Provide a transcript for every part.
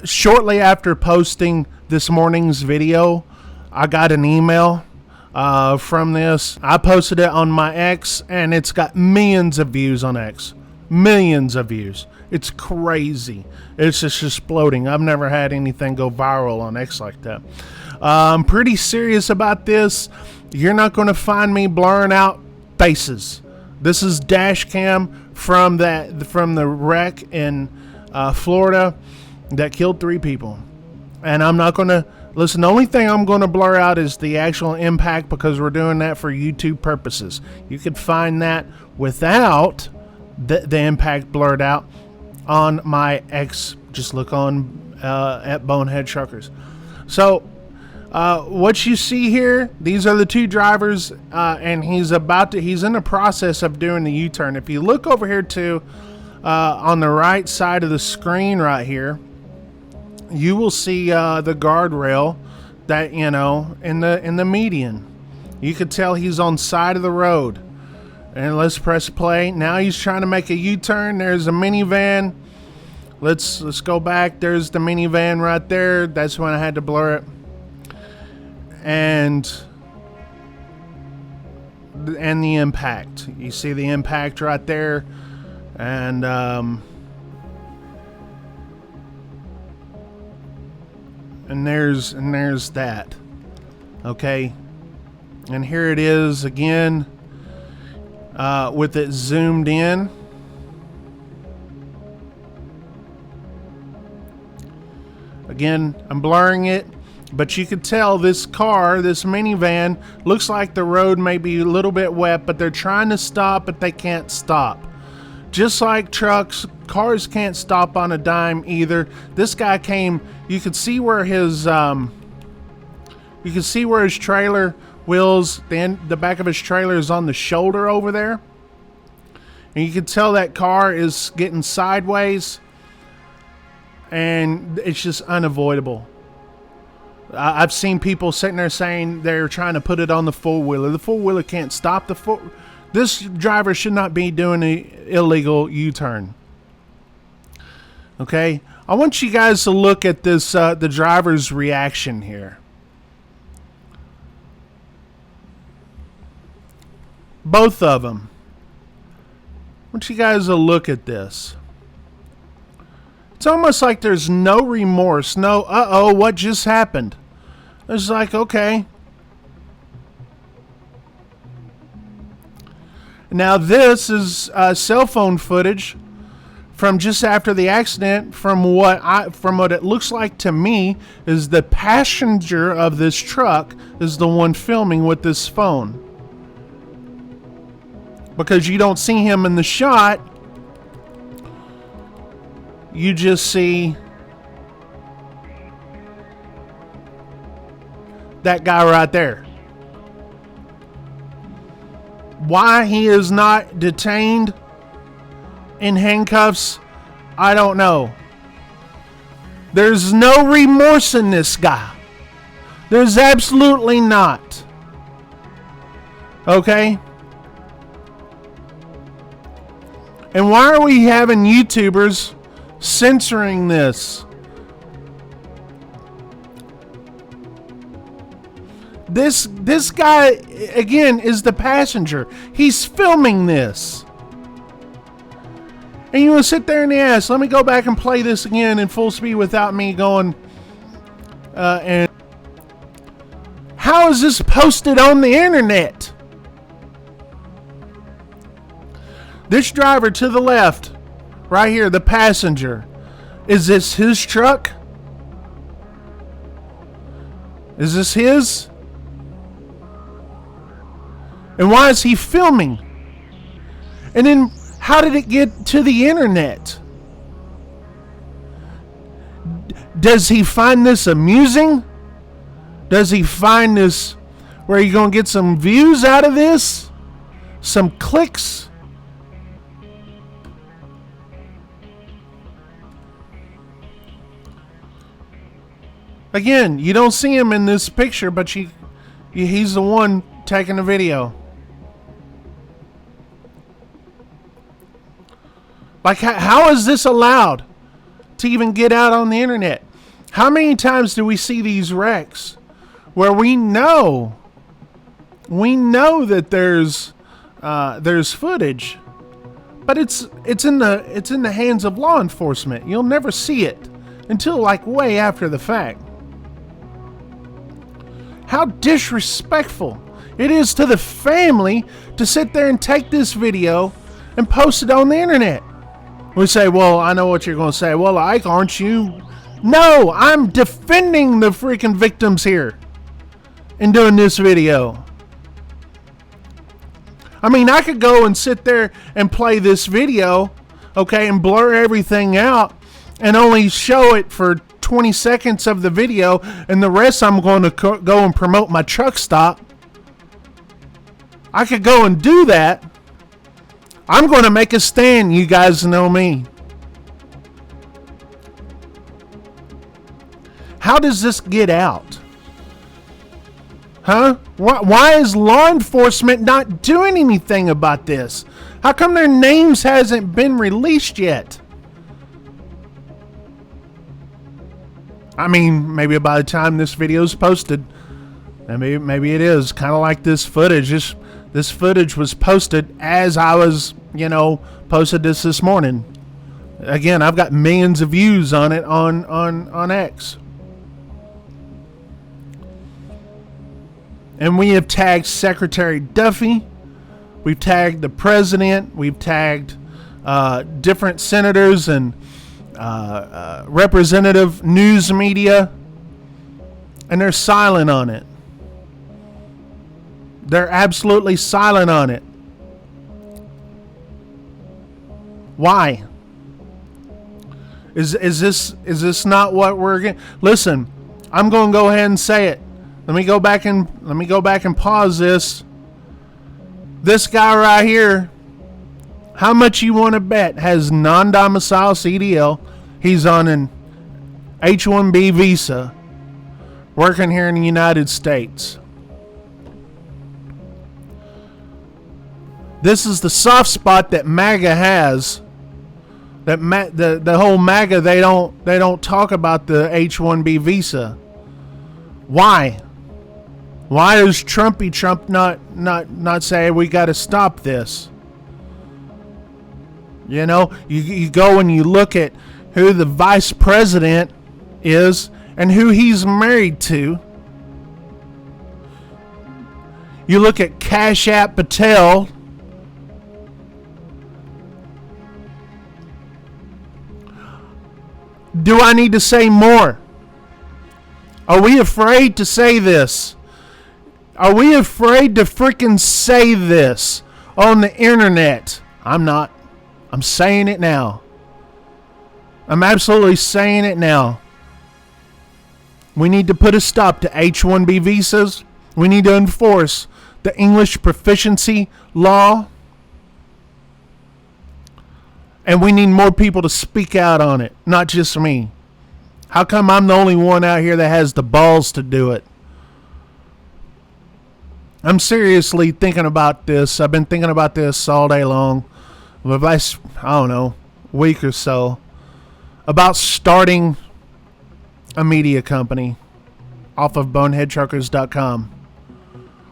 shortly after posting this morning's video, I got an email from this. I posted it on my X, and it's got millions of views on X. Millions of views. It's crazy. It's just exploding. I've never had anything go viral on X like that. I'm pretty serious about this. You're not going to find me blurring out faces. This is dash cam from the wreck in Florida that killed 3 people. And I'm not going to listen. The only thing I'm going to blur out is the actual impact, because we're doing that for YouTube purposes. You could find that without the impact blurred out on my X. Just look on at Bonehead Truckers. So what you see here, these are the 2 drivers, and he's in the process of doing the U-turn. If you look over here too, on the right side of the screen right here, you will see the guardrail that, in the median. You could tell he's on side of the road. And let's press play. Now he's trying to make a U-turn. There's a minivan. Let's go back. There's the minivan right there. That's when I had to blur it. And the impact. You see the impact right there. And there's that. Okay. And here it is again, with it zoomed in. Again, I'm blurring it, but you could tell this car, this minivan, looks like the road may be a little bit wet, but they're trying to stop, but they can't stop. Just like trucks, cars can't stop on a dime either. This guy came, you could see where his trailer wheels, the back of his trailer is on the shoulder over there. And you can tell that car is getting sideways, and it's just unavoidable. I've seen people sitting there saying they're trying to put it on the four-wheeler. The four-wheeler can't stop the four. This driver should not be doing an illegal U-turn. Okay, I want you guys to look at this, the driver's reaction here. Both of them. I want you guys to look at this. It's almost like there's no remorse, no, uh-oh, what just happened? It's like, okay. Now this is cell phone footage from just after the accident. From what it looks like to me, is the passenger of this truck is the one filming with this phone. Because you don't see him in the shot. You just see that guy right there. Why he is not detained in handcuffs, I don't know. There's no remorse in this guy. There's absolutely not. Okay? And why are we having YouTubers censoring this? This guy, again, is the passenger. He's filming this. And you want to sit there and ask, let me go back and play this again in full speed without me going, and how is this posted on the internet? This driver to the left, right here, the passenger, is this his truck? Is this his? And why is he filming? And then how did it get to the internet? Does he find this amusing? Does he find this where you're going to get some views out of this? Some clicks? Again, you don't see him in this picture, but he's the one taking the video. Like, how is this allowed to even get out on the internet? How many times do we see these wrecks where we know that there's footage, but it's in the hands of law enforcement. You'll never see it until like way after the fact. How disrespectful it is to the family to sit there and take this video and post it on the internet. We say, well, I know what you're going to say. Well, Ike, aren't you? No, I'm defending the freaking victims here in doing this video. I mean, I could go and sit there and play this video, okay, and blur everything out and only show it for 20 seconds of the video, and the rest I'm going to go and promote my truck stop. I could go and do that. I'm going to make a stand, you guys know me. How does this get out? Huh? Why is law enforcement not doing anything about this? How come their names hasn't been released yet? I mean, maybe by the time this video is posted, maybe it is kind of like this footage. This footage was posted as I was, posted this morning. Again, I've got millions of views on it on X. And we have tagged Secretary Duffy. We've tagged the president. We've tagged different senators and representative news media. And they're silent on it. They're absolutely silent on it. Why? Is this not what we're getting? Listen, I'm going to go ahead and say it. Let me go back and pause this. This guy right here, how much you want to bet, has non-domicile CDL. He's on an H-1B visa, working here in the United States. This is the soft spot that MAGA has. That the whole MAGA, they don't talk about the H-1B visa. Why? Why does Trump not say we got to stop this? You go and you look at who the vice president is and who he's married to. You look at Cash App Patel. Do I need to say more? Are we afraid to say this? Are we afraid to freaking say this on the internet? I'm not. I'm saying it now. I'm absolutely saying it now. We need to put a stop to H-1B visas. We need to enforce the English proficiency law. And we need more people to speak out on it, not just me. How come I'm the only one out here that has the balls to do it? I'm seriously thinking about this. I've been thinking about this all day long. The last, week or so. About starting a media company off of boneheadtruckers.com.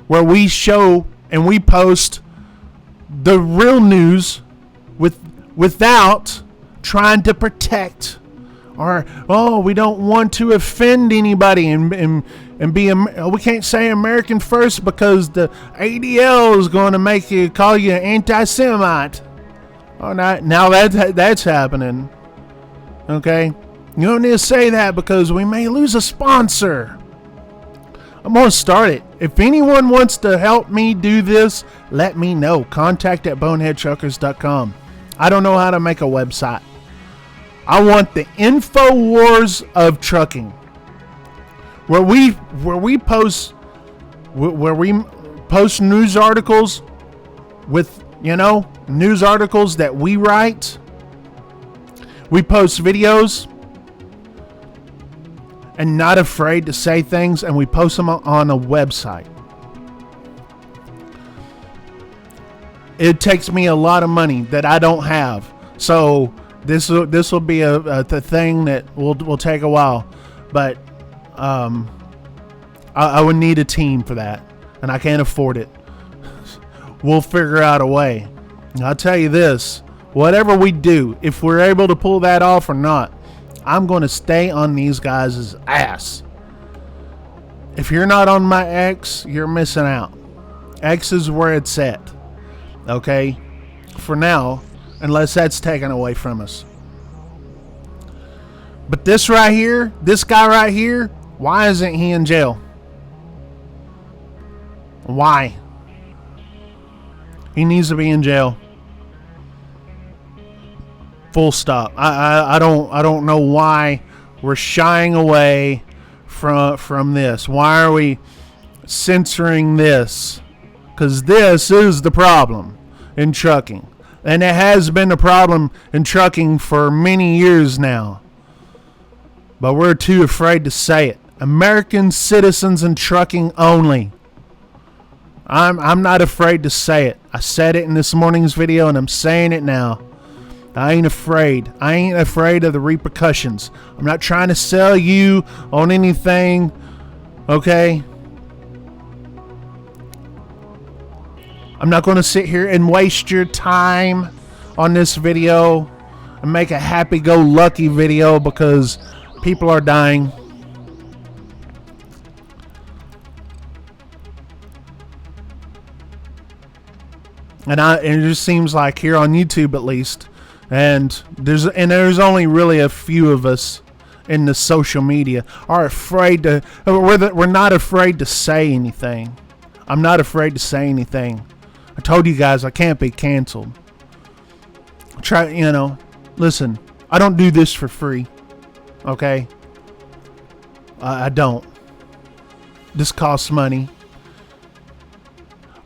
Where we show and we post the real news without trying to protect or we don't want to offend anybody and be we can't say American first because the ADL is going to call you an anti-Semite. Now that's happening. Okay, you don't need to say that because we may lose a sponsor. I'm going to start it. If anyone wants to help me do this, let me know. Contact at boneheadtruckers.com. I don't know how to make a website. I want the InfoWars of trucking, where we post news articles with news articles that we write. We post videos and not afraid to say things, and we post them on a website. It takes me a lot of money that I don't have, so this will be a thing that will take a while. But I would need a team for that, and I can't afford it. We'll figure out a way. I'll tell you this, whatever we do, if we're able to pull that off or not, I'm going to stay on these guys' ass. If you're not on my X, you're missing out. X is where it's at. Okay? For now, unless that's taken away from us. But this right here, this guy right here, why isn't he in jail? Why? He needs to be in jail. Full stop. I don't know why we're shying away from this. Why are we censoring this? Because this is the problem in trucking. And it has been a problem in trucking for many years now. But we're too afraid to say it. American citizens in trucking only. I'm not afraid to say it. I said it in this morning's video and I'm saying it now. I ain't afraid. I ain't afraid of the repercussions. I'm not trying to sell you on anything. Okay? I'm not going to sit here and waste your time on this video and make a happy-go-lucky video because people are dying. And it just seems like here on YouTube at least, and there's only really a few of us in the social media are afraid to. We're not afraid to say anything. I'm not afraid to say anything. I told you guys I can't be canceled. Listen, I don't do this for free. Okay? I don't. This costs money.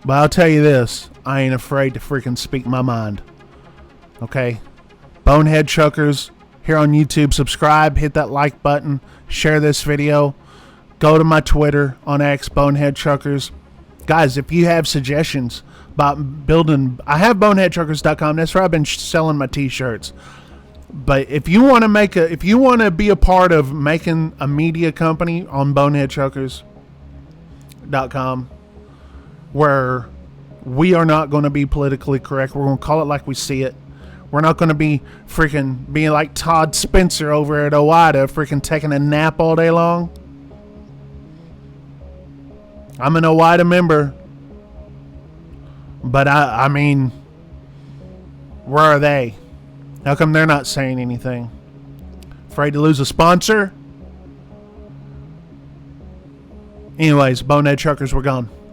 But I'll tell you this, I ain't afraid to freaking speak my mind. Okay? Bonehead Truckers here on YouTube. Subscribe, hit that like button, share this video. Go to my Twitter on X, Bonehead Truckers. Guys, if you have suggestions about building, I have boneheadtruckers.com. That's where I've been selling my T-shirts. But if you want to be a part of making a media company on boneheadtruckers.com, where we are not going to be politically correct. We're going to call it like we see it. We're not going to be freaking being like Todd Spencer over at OIDA, freaking taking a nap all day long. I'm an OIDA member. But I mean, where are they? How come they're not saying anything? Afraid to lose a sponsor? Anyways, Bonehead Truckers, we're gone.